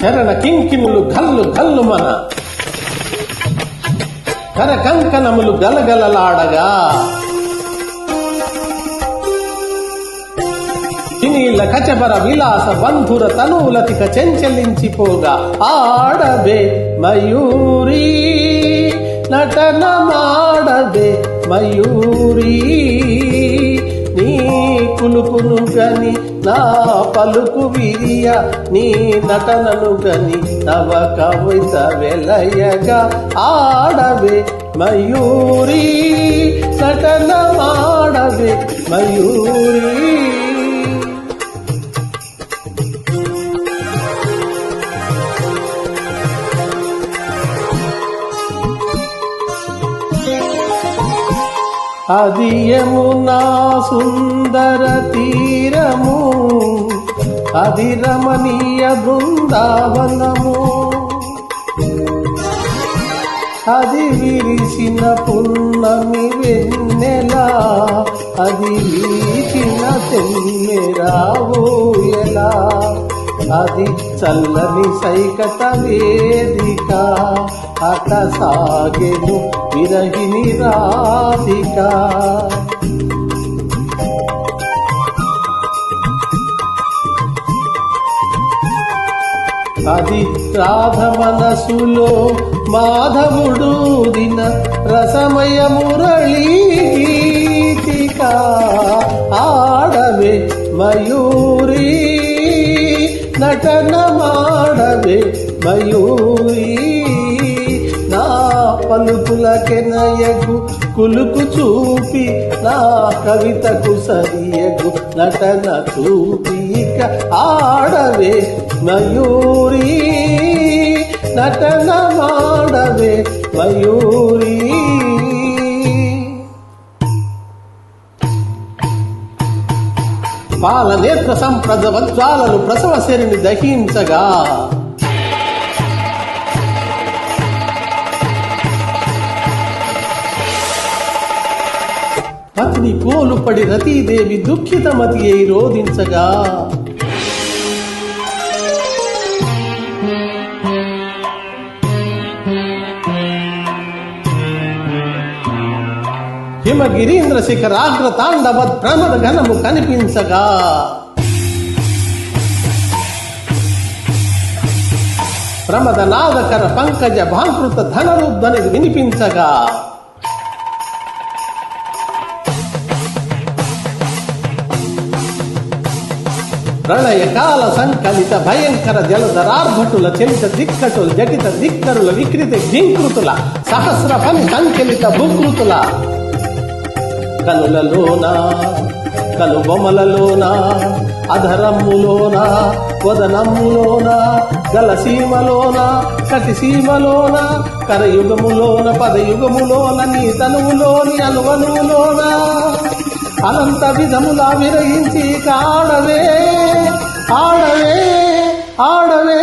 చరణ కింకిములు గల్లు గల్లు మన కర కంకణములు గలగలలాడగా తినీల కచబర విలాస బంధుర తనువులతిక చెంచలించిపోగా ఆడబే మయూరీ నటన మాడబే మయూరీ నీ కులుకును గని నా పలుకు విరియ నీ నటనను గని తవ కవిత వెలయగా ఆడవే మయూరీ నటన మాడవే మయూరీ. అది యమునా సుందర తీరము, అది రమణీయ బృందావనము, అది విరిసిన పున్నమి వెన్నెల, అది వీచిన తెమ్మెరావోయలా, అది చల్లని సైకత వేదిక, అట సాగెను విరహిణి రాధిక. అది రాధ మనసులో మాధవుడు దిన రసమయ మురళీ గీతిక. ఆడవే మయూరీ నటన మాడవే మయూరీ, నా పలుకులకెనయగు కులుకు చూపి నా కవితకు సరియగు నటన చూపిక. ఆడవే మయూరీ నటన మాడవే మయూరీ. పాలనేత్ర సంప్రద వజ్రాలను ప్రసవ శరిని దహించగా, పత్ని కోలుపడి రతీదేవి దుఃఖితమతి అయి రోధించగా, హిమగిరీంద్ర శిఖరాగ్ర తాండవ ప్రమద ఘనము కనిపించగా, ప్రమద నాదకర పంకజ భాంకృత ధనరుద్ధని వినిపించగా, ప్రళయకాల సంకలిత భయంకర జలధరార్భటుల చలిత దిక్కటుల జటిత దిక్కరుల వికృత జింకృతుల సహస్ర పని సంచలిత భూకృతుల కనులలోన కనుబొమలలోన అధరమ్ములోన వదనమ్ములోన గలసీమలోన కటిసీమలోన కరయుగములోన పదయుగములోన నీ తనువులోని అనువనువులోన అనంత విధములా విరయించి ఆడవే ఆడవే ఆడవే.